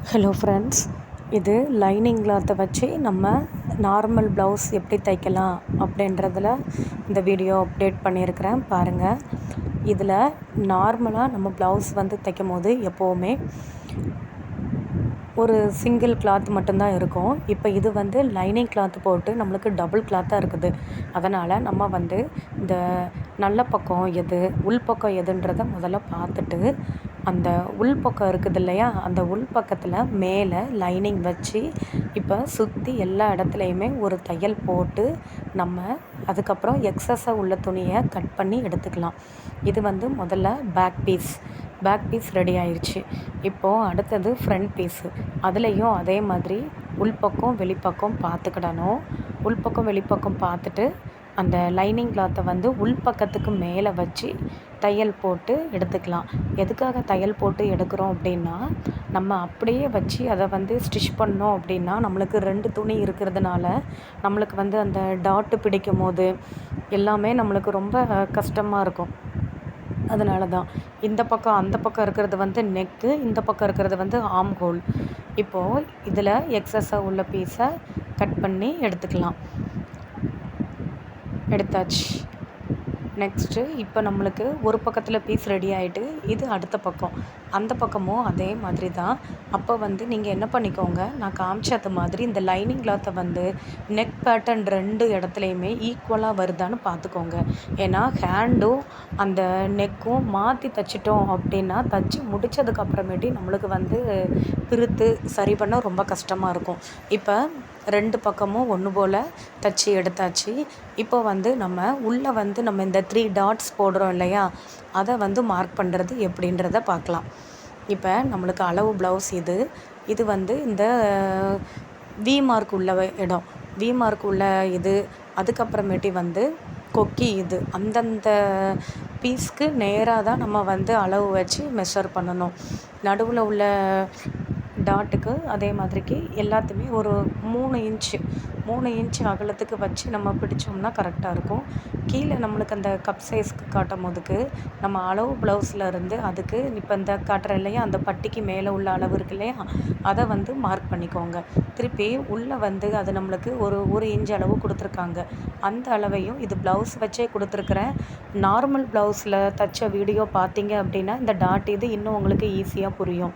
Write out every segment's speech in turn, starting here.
Hello friends, இது lining கிளாத்தை வச்சு நம்ம நார்மல் ப்ளவுஸ் எப்படி தைக்கலாம் அப்படின்றதில் இந்த வீடியோ அப்டேட் பண்ணியிருக்கிறேன் பாருங்கள். இதில் நார்மலாக நம்ம ப்ளவுஸ் வந்து தைக்கும் போது எப்போவுமே ஒரு சிங்கிள் கிளாத் மட்டும்தான் இருக்கும். இப்போ இது வந்து லைனிங் கிளாத் போட்டு நம்மளுக்கு டபுள் கிளாத்தாக இருக்குது. அதனால் நம்ம வந்து இந்த நல்ல பக்கம் எது உள் பக்கம் எதுன்றதை முதல்ல பார்த்துட்டு, அந்த உள் பக்கம் இருக்குது இல்லையா, அந்த உள் பக்கத்தில் மேலே லைனிங் வச்சு இப்போ சுற்றி எல்லா இடத்துலையுமே ஒரு தையல் போட்டு நம்ம அதுக்கப்புறம் எக்ஸஸாக உள்ள துணியை கட் பண்ணி எடுத்துக்கலாம். இது வந்து முதல்ல பேக் பீஸ் ரெடி ஆயிடுச்சு. இப்போது அடுத்தது ஃப்ரண்ட் பீஸு. அதுலேயும் அதே மாதிரி உள்பக்கம் வெளிப்பக்கம் பார்த்துக்கிடணும். உள்பக்கம் வெளிப்பக்கம் பார்த்துட்டு அந்த லைனிங் கிளாத்தை வந்து உள்பக்கத்துக்கு மேலே வச்சு தையல் போட்டு எடுத்துக்கலாம். எதுக்காக தையல் போட்டு எடுக்கிறோம் அப்படின்னா, நம்ம அப்படியே வச்சு அதை வந்து ஸ்டிச் பண்ணோம் அப்படின்னா நம்மளுக்கு 2 துணி இருக்கிறதுனால நம்மளுக்கு வந்து அந்த டாட்டு பிடிக்கும் போது எல்லாமே நம்மளுக்கு ரொம்ப கஷ்டமாக இருக்கும். அதனால தான் இந்த பக்கம் அந்த பக்கம் இருக்கிறது வந்து நெக்கு, இந்த பக்கம் இருக்கிறது வந்து ஆர்ம் ஹோல். இப்போது இதில் எக்ஸஸாக உள்ள பீஸை கட் பண்ணி எடுத்துக்கலாம். எடுத்தாச்சு. நெக்ஸ்ட்டு இப்போ நம்மளுக்கு ஒரு பக்கத்தில் பீஸ் ரெடி ஆகிட்டு, இது அடுத்த பக்கம். அந்த பக்கமும் அதே மாதிரி தான். அப்போ வந்து நீங்கள் என்ன பண்ணிக்கோங்க, நான் காமிச்சது மாதிரி இந்த லைனிங் கிளாத்தை வந்து நெக் பேட்டர்ன் 2 இடத்துலையுமே ஈக்குவலாக வருதான்னு பார்த்துக்கோங்க. ஏன்னா ஹேண்டும் அந்த நெக்கும் மாற்றி தைச்சிட்டோம் அப்படின்னா தைச்சி முடித்ததுக்கப்புறமேட்டி நம்மளுக்கு வந்து பிரித்து சரி பண்ண ரொம்ப கஷ்டமாக இருக்கும். இப்போ 2 பக்கமும் ஒன்று போல் தைச்சி எடுத்தாச்சு. இப்போ வந்து நம்ம உள்ளே வந்து நம்ம இந்த 3 டாட்ஸ் போடுறோம் இல்லையா, அதை வந்து மார்க் பண்ணுறது எப்படின்றத பார்க்கலாம். இப்போ நம்மளுக்கு அளவு ப்ளவுஸ் இது வந்து இந்த வி மார்க் உள்ள இடம், வி மார்க் உள்ள இது, அதுக்கப்புறமேட்டி வந்து கொக்கி இது, அந்தந்த பீஸ்க்கு நேராக தான் நம்ம வந்து அளவு வச்சு மெஷர் பண்ணணும். நடுவில் உள்ள டாட்டுக்கு அதே மாதிரிக்கு எல்லாத்தையுமே ஒரு 3 இன்ச்சு அகலத்துக்கு வச்சு நம்ம பிடிச்சோம்னா கரெக்டாக இருக்கும். கீழே நம்மளுக்கு அந்த கப் சைஸ்க்கு காட்டும் போதுக்கு நம்ம அளவு ப்ளவுஸில் இருந்து அதுக்கு இப்போ இந்த காட்டுற இல்லையா, அந்த பட்டிக்கு மேலே உள்ள அளவு இருக்கு இல்லையா, அதை வந்து மார்க் பண்ணிக்கோங்க. திருப்பி உள்ளே வந்து அது நம்மளுக்கு ஒரு இன்ச் அளவு கொடுத்துருக்காங்க. அந்த அளவையும் இது ப்ளவுஸ் வச்சே கொடுத்துருக்குறேன். நார்மல் ப்ளவுஸில் தைச்ச வீடியோ பார்த்தீங்க அப்படின்னா இந்த டாட் இது இன்னும் உங்களுக்கு ஈஸியாக புரியும்.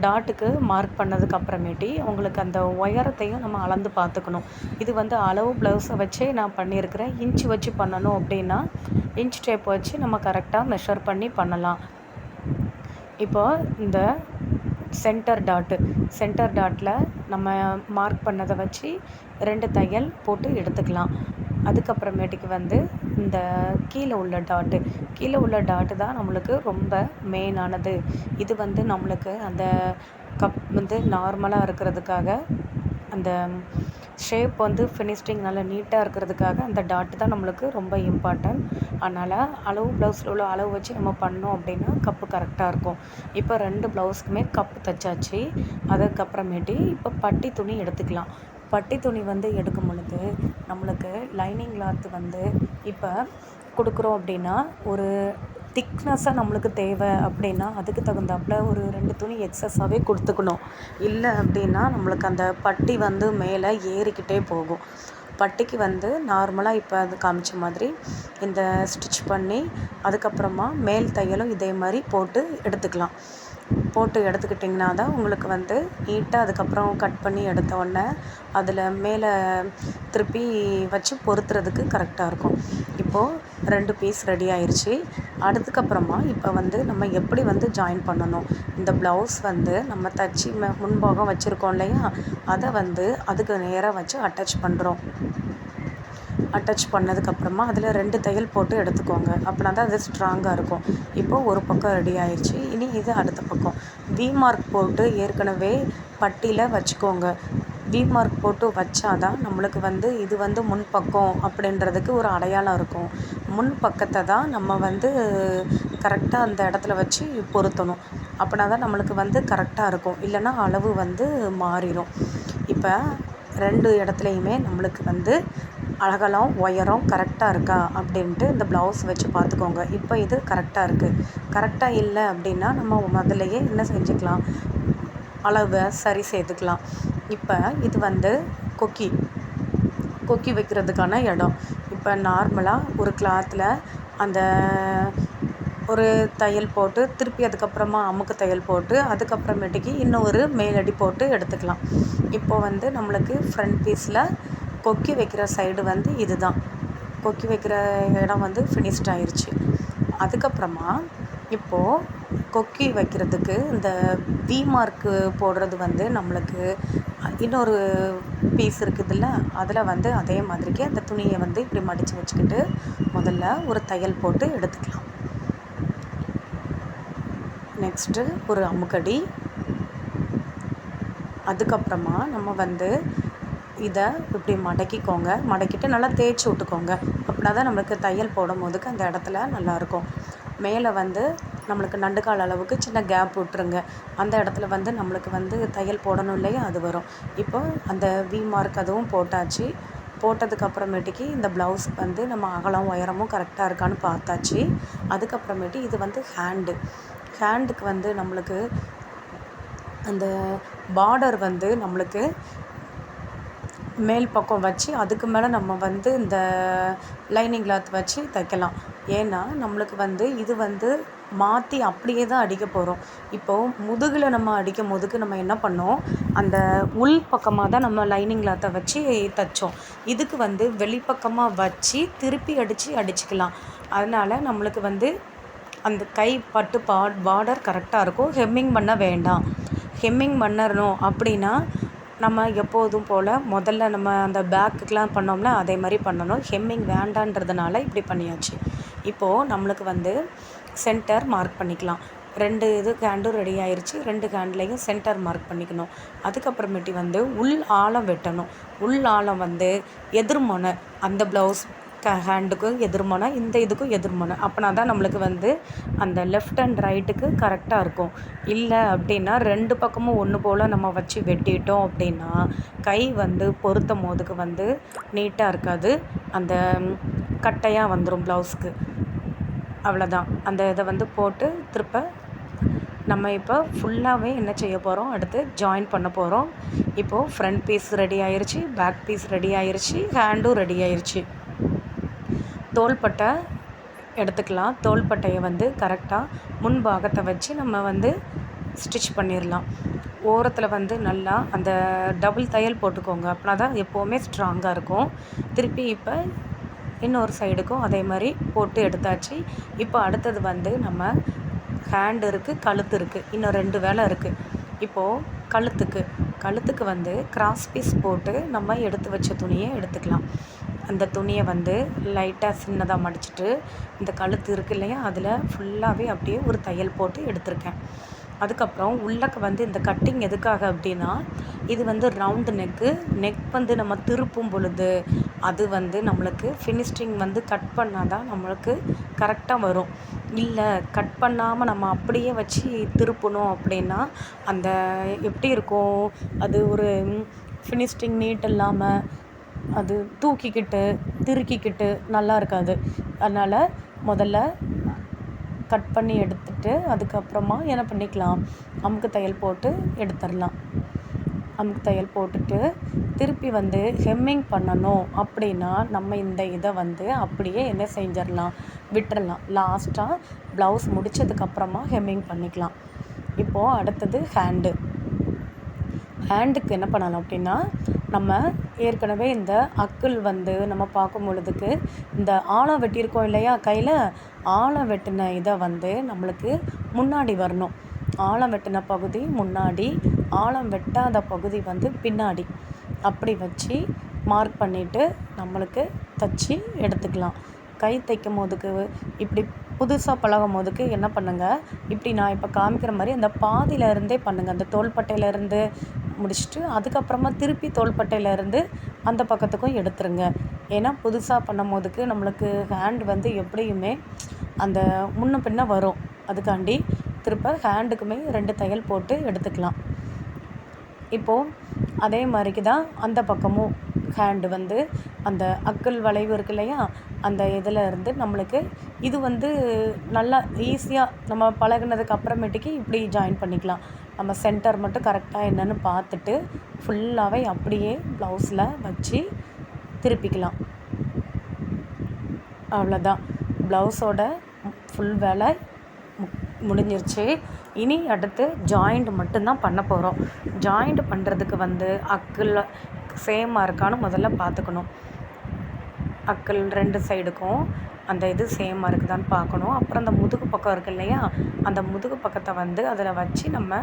டாட்டுக்கு மார்க் பண்ணதுக்கு அப்புறமேட்டி உங்களுக்கு அந்த உயரத்தையும் நம்ம அளந்து பார்த்துக்கணும். இது வந்து அளவு ப்ளவுஸை வச்சே நான் பண்ணியிருக்கிறேன். இன்ச்சு வச்சு பண்ணணும் அப்படின்னா இன்ச் டேப் வச்சு நம்ம கரெக்டாக மெஷர் பண்ணி பண்ணலாம். இப்போது இந்த சென்டர் டாட்டில் நம்ம மார்க் பண்ணதை வச்சு 2 தையல் போட்டு எடுத்துக்கலாம். அதுக்கப்புறமேட்டுக்கு வந்து இந்த கீழே உள்ள டாட்டு தான் நம்மளுக்கு ரொம்ப மெயினானது. இது வந்து நம்மளுக்கு அந்த கப் வந்து நார்மலாக இருக்கிறதுக்காக, அந்த ஷேப் வந்து ஃபினிஷிங் நல்லா நீட்டாக இருக்கிறதுக்காக அந்த டாட்டு தான் நம்மளுக்கு ரொம்ப இம்பார்ட்டன்ட். அதனால் அளவு ப்ளவுஸில் உள்ள அளவு வச்சு நம்ம பண்ணோம் அப்படின்னா கப்பு கரெக்டாக இருக்கும். இப்போ 2 ப்ளவுஸுக்குமே கப்பு தைச்சாச்சு. அதுக்கப்புறமேட்டி இப்போ பட்டி துணி எடுத்துக்கலாம். பட்டி துணி வந்து எடுக்கும் பொழுது நம்மளுக்கு லைனிங் கிளாத்து வந்து இப்போ கொடுக்குறோம் அப்படின்னா ஒரு திக்னஸாக நம்மளுக்கு தேவை அப்படின்னா அதுக்கு தகுந்தாப்புல ஒரு 2 துணி எக்ஸஸாகவே கொடுத்துக்கணும். இல்லை அப்படின்னா நம்மளுக்கு அந்த பட்டி வந்து மேலே ஏறிக்கிட்டே போகும். பட்டிக்கு வந்து நார்மலாக இப்போ அது காமிச்ச மாதிரி இந்த ஸ்டிச் பண்ணி அதுக்கப்புறமா மேல் தையலும் இதே மாதிரி போட்டு எடுத்துக்கிட்டிங்கன்னா தான் உங்களுக்கு வந்து நீட்டாக அதுக்கப்புறம் கட் பண்ணி எடுத்த உடனே அதில் மேலே திருப்பி வச்சு பொறுத்துறதுக்கு கரெக்டாக இருக்கும். இப்போது 2 பீஸ் ரெடி ஆயிடுச்சு. அதுக்கப்புறமா இப்போ வந்து நம்ம எப்படி வந்து ஜாயின் பண்ணணும், இந்த ப்ளவுஸ் வந்து நம்ம தைச்சி முன்பாகம் வச்சுருக்கோம் இல்லையா, அதை வந்து அதுக்கு நேராக வச்சு அட்டாச் பண்ணதுக்கப்புறமா அதில் 2 தையல் போட்டு எடுத்துக்கோங்க. அப்படின்னா தான் அது ஸ்ட்ராங்காக இருக்கும். இப்போது ஒரு பக்கம் ரெடி ஆயிடுச்சு. இனி இது அடுத்த பக்கம். வி மார்க் போட்டு ஏற்கனவே பட்டியில் வச்சுக்கோங்க. வி மார்க் போட்டு வச்சாதான் நம்மளுக்கு வந்து இது வந்து முன்பக்கம் அப்படின்றதுக்கு ஒரு அடையாளம் இருக்கும். முன் பக்கத்தை தான் நம்ம வந்து கரெக்டாக அந்த இடத்துல வச்சு பொருத்தணும். அப்படின்னா தான் நம்மளுக்கு வந்து கரெக்டாக இருக்கும். இல்லைன்னா அளவு வந்து மாறிடும். இப்போ 2 இடத்துலையுமே நம்மளுக்கு வந்து அகலம் உயரம் கரெக்டாக இருக்கா அப்படின்ட்டு இந்த ப்ளவுஸ் வச்சு பார்த்துக்கோங்க. இப்போ இது கரெக்டாக இருக்குது. கரெக்டாக இல்லை அப்படின்னா நம்ம முதல்லையே என்ன செஞ்சுக்கலாம், அளவை சரி செய்துக்கலாம். இப்போ இது வந்து கொக்கி கொக்கி வைக்கிறதுக்கான இடம். இப்போ நார்மலாக ஒரு கிளாத்தில் அந்த ஒரு தையல் போட்டு திருப்பி அதுக்கப்புறமா அமுக்கு தையல் போட்டு அதுக்கப்புறமேட்டுக்கு இன்னும் ஒரு மேலடி போட்டு எடுத்துக்கலாம். இப்போது வந்து நம்மளுக்கு ஃப்ரண்ட் பீஸில் கொக்கி வைக்கிற சைடு வந்து இதுதான். கொக்கி வைக்கிற இடம் வந்து ஃபினிஷ்ட் ஆயிடுச்சு. அதுக்கப்புறமா இப்போது கொக்கி வைக்கிறதுக்கு இந்த வி மார்க்கு போடுறது வந்து நம்மளுக்கு இன்னொரு பீஸ் இருக்குதுல்ல, அதில் வந்து அதே மாதிரிக்கு அந்த துணியை வந்து இப்படி மடித்து வச்சுக்கிட்டு முதல்ல ஒரு தையல் போட்டு எடுத்துக்கலாம். நெக்ஸ்ட்டு ஒரு அமுக்கடி. அதுக்கப்புறமா நம்ம வந்து இதை இப்படி மடக்கிக்கோங்க. மடக்கிட்டு நல்லா தேய்ச்சி விட்டுக்கோங்க. அப்படின்னா தான் நம்மளுக்கு தையல் போடும் போதுக்கு அந்த இடத்துல நல்லாயிருக்கும். மேலே வந்து நம்மளுக்கு நண்டுக்கால் அளவுக்கு சின்ன கேப் விட்டுருங்க. அந்த இடத்துல வந்து நம்மளுக்கு வந்து தையல் போடணும் இல்லையா, அது வரும். இப்போ அந்த வி மார்க் அதுவும் போட்டாச்சு. போட்டதுக்கப்புறமேட்டுக்கு இந்த ப்ளவுஸ் வந்து நம்ம அகலம் உயரமும் கரெக்டாக இருக்கான்னு பார்த்தாச்சு. அதுக்கப்புறமேட்டு இது வந்து ஹேண்டுக்கு வந்து நம்மளுக்கு அந்த பார்டர் வந்து நம்மளுக்கு மேல் பக்கம் வச்சு அதுக்கு மேலே நம்ம வந்து இந்த லைனிங் கிளாத் வச்சு தைக்கலாம். ஏன்னா நம்மளுக்கு வந்து இது வந்து மாற்றி அப்படியே தான் அடிக்க போகிறோம். இப்போது முதுகில் நம்ம அடிக்கும் போதுக்கு நம்ம என்ன பண்ணோம், அந்த உள் பக்கமாக தான் நம்ம லைனிங் கிளாத்தை வச்சு தைச்சோம். இதுக்கு வந்து வெளிப்பக்கமாக வச்சு திருப்பி அடிச்சுக்கலாம். அதனால் நம்மளுக்கு வந்து அந்த கை பட்டு பார்டர் கரெக்டாக இருக்கும். ஹெம்மிங் பண்ண வேண்டாம். ஹெம்மிங் பண்ணணும் அப்படின்னா நம்ம எப்போதும் போல் முதல்ல நம்ம அந்த பேக்குக்கெலாம் பண்ணோம்னா அதே மாதிரி பண்ணணும். ஹெம்மிங் வேண்டான்றதுனால இப்படி பண்ணியாச்சு. இப்போது நம்மளுக்கு வந்து சென்டர் மார்க் பண்ணிக்கலாம். 2 ஹேண்டும் ரெடி ஆயிடுச்சு. 2 ஹேண்ட்லேயும் சென்டர் மார்க் பண்ணிக்கணும். அதுக்கப்புறமேட்டு வந்து உள் ஆழம் வெட்டணும். உள் ஆழம் வந்து எதிர்மொனை அந்த ப்ளவுஸ் ஹேண்டுக்கும் எதிர்மொனை, இந்த இதுக்கும் எதிர்மொனை. அப்படின்னா தான் நம்மளுக்கு வந்து அந்த லெஃப்ட் அண்ட் ரைட்டுக்கு கரெக்டாக இருக்கும். இல்லை அப்படின்னா 2 பக்கமும் ஒன்று போல் நம்ம வச்சு வெட்டிட்டோம் அப்படின்னா கை வந்து பொருத்தும் போதுக்கு வந்து நீட்டாக இருக்காது. அந்த கட்டையாக வந்துடும் ப்ளவுஸ்க்கு. அவ்வளோதான். அந்த இதை வந்து போட்டு திருப்ப நம்ம இப்போ ஃபுல்லாகவே என்ன செய்ய போகிறோம், அடுத்து ஜாயின் பண்ண போகிறோம். இப்போது ஃப்ரண்ட் பீஸ் ரெடி ஆயிடுச்சு, பேக் பீஸ் ரெடி ஆயிடுச்சு, ஹேண்டும் ரெடி ஆயிடுச்சு. தோள்பட்டை எடுத்துக்கலாம். தோள்பட்டையை வந்து கரெக்டாக முன்பாகத்தை வச்சு நம்ம வந்து ஸ்டிச் பண்ணிடலாம். ஓரத்தில் வந்து நல்லா அந்த டபுள் தையல் போட்டுக்கோங்க. அப்படின்னா தான் எப்போவுமே ஸ்ட்ராங்காக இருக்கும். திருப்பி இப்போ இன்னொரு சைடுக்கும் அதே மாதிரி போட்டு எடுத்தாச்சு. இப்போ அடுத்தது வந்து நம்ம ஹேண்டு இருக்குது, கழுத்து இருக்குது. இன்னும் 2 வேலை இருக்குது. இப்போது கழுத்துக்கு வந்து கிராஸ் பீஸ் போட்டு நம்ம எடுத்து வச்ச துணியை எடுத்துக்கலாம். அந்த துணியை வந்து லைட்டாக சின்னதாக மடிச்சுட்டு இந்த கழுத்து இருக்குது இல்லையா, அதில் ஃபுல்லாகவே அப்படியே ஒரு தையல் போட்டு எடுத்திருக்கேன். அதுக்கப்புறம் உள்ளக்க வந்து இந்த கட்டிங் எதுக்காக அப்படின்னா, இது வந்து ரவுண்டு நெக் வந்து நம்ம திருப்பும் பொழுது அது வந்து நம்மளுக்கு ஃபினிஷிங் வந்து கட் பண்ணால் தான் நம்மளுக்கு கரெக்டாக வரும். இல்லை கட் பண்ணாமல் நம்ம அப்படியே வச்சு திருப்பணும் அப்படின்னா அந்த எப்படி இருக்கும், அது ஒரு ஃபினிஷிங் நீட் இல்லாமல் அது தூக்கிக்கிட்டு திருக்கிக்கிட்டு நல்லா இருக்காது. அதனால் முதல்ல கட் பண்ணி எடுத்துட்டு அதுக்கப்புறமா என்ன பண்ணிக்கலாம், அமுக்கு தையல் போட்டு எடுத்துடலாம். அமுக்கு தையல் போட்டுட்டு திருப்பி வந்து ஹெம்மிங் பண்ணணும் அப்படின்னா நம்ம இந்த இதை வந்து அப்படியே என்ன செஞ்சிடலாம், விட்டுறலாம். லாஸ்ட்டாக ப்ளவுஸ் முடித்ததுக்கப்புறமா ஹெம்மிங் பண்ணிக்கலாம். இப்போது அடுத்தது ஹேண்டுக்கு என்ன பண்ணலாம் அப்படின்னா, நம்ம ஏற்கனவே இந்த அக்குள் வந்து நம்ம பார்க்கும் பொழுதுக்கு இந்த ஆழம் வெட்டியிருக்கோம் இல்லையா, கையில் ஆழம் வெட்டின இதை வந்து நம்மளுக்கு முன்னாடி வரணும். ஆழம் வெட்டின பகுதி முன்னாடி, ஆழம் வெட்டாத பகுதி வந்து பின்னாடி. அப்படி வச்சு மார்க் பண்ணிவிட்டு நம்மளுக்கு தச்சு எடுத்துக்கலாம். கை தைக்கும் போதுக்கு இப்படி புதுசாக பழகும் போதுக்கு என்ன பண்ணுங்கள், இப்படி நான் இப்போ காமிக்கிற மாதிரி அந்த பாதியிலேருந்தே பண்ணுங்கள். அந்த தோள்பட்டையிலேருந்து முடிச்சுட்டு அதுக்கப்புறமா திருப்பி தோள்பட்டையிலேருந்து அந்த பக்கத்துக்கும் எடுத்துருங்க. ஏன்னா புதுசாக பண்ணும் போதுக்கு நம்மளுக்கு ஹேண்ட் வந்து எப்படியுமே அந்த முன்ன பின்ன வரும். அதுக்காண்டி திருப்ப ஹேண்டுக்குமே 2 தையல் போட்டு எடுத்துக்கலாம். இப்போது அதே மாதிரிக்கு தான் அந்த பக்கமும் ஹேண்டு வந்து அந்த அக்குள் வளைவு இருக்கு இல்லையா, அந்த இதில் இருந்து நம்மளுக்கு இது வந்து நல்லா ஈஸியாக நம்ம பழகுனதுக்கு அப்புறமேட்டுக்கு இப்படி ஜாயின் பண்ணிக்கலாம். நம்ம சென்டர் மட்டும் கரெக்டாக என்னென்னு பார்த்துட்டு ஃபுல்லாகவே அப்படியே ப்ளவுஸில் வச்சு திருப்பிக்கலாம். அவ்வளோதான், ப்ளவுஸோட ஃபுல் வேலை முடிஞ்சிருச்சு. இனி அடுத்து ஜாயிண்ட் மட்டும்தான் பண்ண போகிறோம். ஜாயிண்ட் பண்ணுறதுக்கு வந்து அக்கில் சேமாக இருக்கான்னு முதல்ல பார்த்துக்கணும். அக்கில் 2 சைடுக்கும் அந்த இது சேமாக இருக்குதான்னு பார்க்கணும். அப்புறம் அந்த முதுகு பக்கம் இருக்குது இல்லையா, அந்த முதுகு பக்கத்தை வந்து அதில் வச்சு நம்ம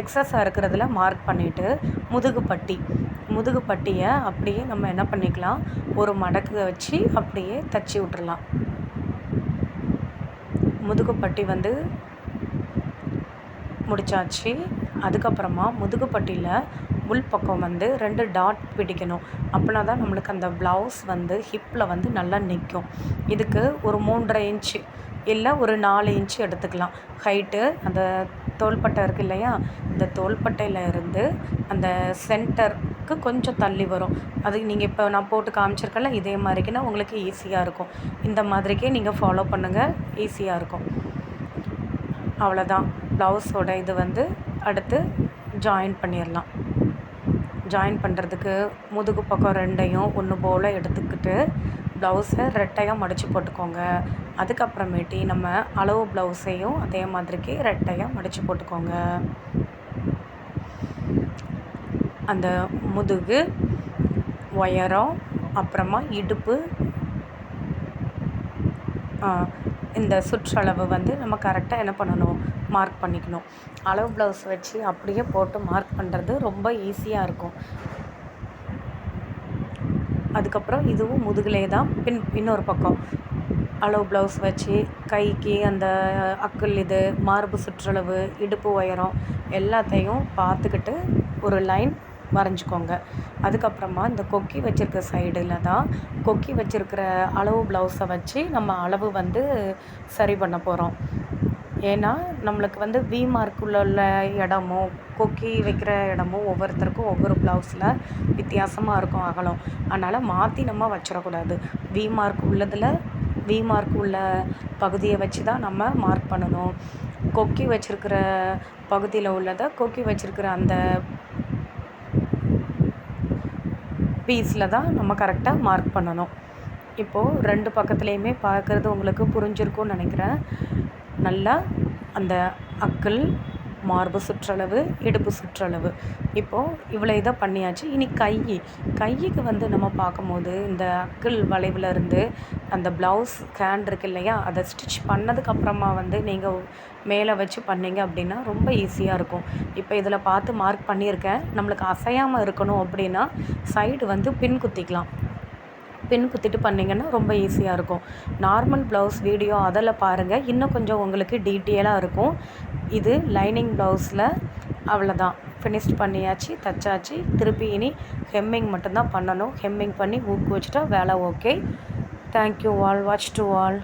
எக்ஸஸாக இருக்கிறதுல மார்க் பண்ணிவிட்டு முதுகு பட்டியை அப்படியே நம்ம என்ன பண்ணிக்கலாம், ஒரு மடக்கு வச்சு அப்படியே தச்சு விட்டுறலாம். முதுகு பட்டி வந்து முடிச்சாச்சு. அதுக்கப்புறமா முதுகு பட்டியில் உள்பக்கம் வந்து 2 டாட் பிடிக்கணும். அப்படின்னா தான் நம்மளுக்கு அந்த ப்ளவுஸ் வந்து ஹிப்பில் வந்து நல்லா நிற்கும். இதுக்கு ஒரு 3.5 இன்ச்சு இல்லை ஒரு 4 இன்ச்சு எடுத்துக்கலாம் ஹைட்டு. அந்த தோள்பட்டை இருக்குது இல்லையா, இந்த தோள்பட்டையில் இருந்து அந்த சென்டருக்கு கொஞ்சம் தள்ளி வரும். அது நீங்கள் இப்போ நான் போட்டு காமிச்சிருக்கேன்ல, இதே மாதிரிக்குன்னா உங்களுக்கு ஈஸியாக இருக்கும். இந்த மாதிரிக்கே நீங்கள் ஃபாலோ பண்ணுங்கள், ஈஸியாக இருக்கும். அவ்வளோதான், ப்ளவுஸோட இது வந்து அடுத்து ஜாயின் பண்ணிடலாம். ஜாயின் பண்ணுறதுக்கு முதுகு பக்கம் 2யும் ஒன்று போல் எடுத்துக்கிட்டு ப்ளவுஸை ரெட்டையாக மடித்து போட்டுக்கோங்க. அதுக்கப்புறமேட்டி நம்ம அளவு ப்ளவுஸையும் அதே மாதிரிக்கு ரெட்டையாக மடித்து போட்டுக்கோங்க. அந்த முதுகு உயரம் அப்புறமா இடுப்பு இந்த சுற்றளவு வந்து நம்ம கரெக்டாக என்ன பண்ணணும், மார்க் பண்ணிக்கணும். அளவு ப்ளவுஸ் வச்சு அப்படியே போட்டு மார்க் பண்ணுறது ரொம்ப ஈஸியாக இருக்கும். அதுக்கப்புறம் இதுவும் முதுகிலே தான் இன்னொரு பக்கம் அளவு ப்ளவுஸ் வச்சு கைக்கு அந்த அக்குள் இது மார்பு சுற்றளவு இடுப்பு உயரம் எல்லாத்தையும் பார்த்துக்கிட்டு ஒரு லைன் வரைஞ்சிக்கோங்க. அதுக்கப்புறமா இந்த கொக்கி வச்சுருக்க சைடில் தான் கொக்கி வச்சுருக்கிற அளவு ப்ளவுஸை வச்சு நம்ம அளவு வந்து சரி பண்ண போகிறோம். ஏன்னா நம்மளுக்கு வந்து வி மார்க் உள்ள இடமும் கொக்கி வைக்கிற இடமும் ஒவ்வொருத்தருக்கும் ஒவ்வொரு ப்ளவுஸில் வித்தியாசமாக இருக்கும் அகலம். அதனால் மாற்றி நம்ம வச்சிடக்கூடாது. வி மார்க் உள்ள பகுதியை வச்சு தான் நம்ம மார்க் பண்ணணும். கொக்கி வச்சுருக்கிற பகுதியில் உள்ளதை கொக்கி வச்சுருக்கிற அந்த பீஸில் தான் நம்ம கரெக்டாக மார்க் பண்ணணும். இப்போது 2 பக்கத்துலேயுமே பார்க்குறது உங்களுக்கு புரிஞ்சிருக்கும்னு நினைக்கிறேன். நல்லா அந்த அக்கிள் மார்பு சுற்றளவு இடுப்பு சுற்றளவு இப்போது இவ்வளோ இதை பண்ணியாச்சு. இனி கைக்கு வந்து நம்ம பார்க்கும்போது இந்த அக்கிள் வளைவில் இருந்து அந்த ப்ளவுஸ் ஹேண்ட் இருக்குது இல்லையா, அதை ஸ்டிச் பண்ணதுக்கப்புறமா வந்து நீங்கள் மேலே வச்சு பண்ணிங்க அப்படின்னா ரொம்ப ஈஸியாக இருக்கும். இப்போ இதில் பார்த்து மார்க் பண்ணியிருக்கேன். நம்மளுக்கு அசையாமல் இருக்கணும் அப்படின்னா சைடு வந்து பின் குத்திட்டு பண்ணிங்கன்னா ரொம்ப ஈஸியாக இருக்கும். நார்மல் ப்ளவுஸ் வீடியோ அதில் பாருங்கள், இன்னும் கொஞ்சம் உங்களுக்கு டீட்டெயிலாக இருக்கும். இது லைனிங் ப்ளவுஸில் அவ்வளோதான், ஃபினிஷ் பண்ணியாச்சு, தச்சாச்சு. திருப்பி இனி ஹெம்மிங் மட்டும்தான் பண்ணணும். ஹெம்மிங் பண்ணி ஊக்கு வச்சுட்டா வேலை okay. Thank you all, watch to all.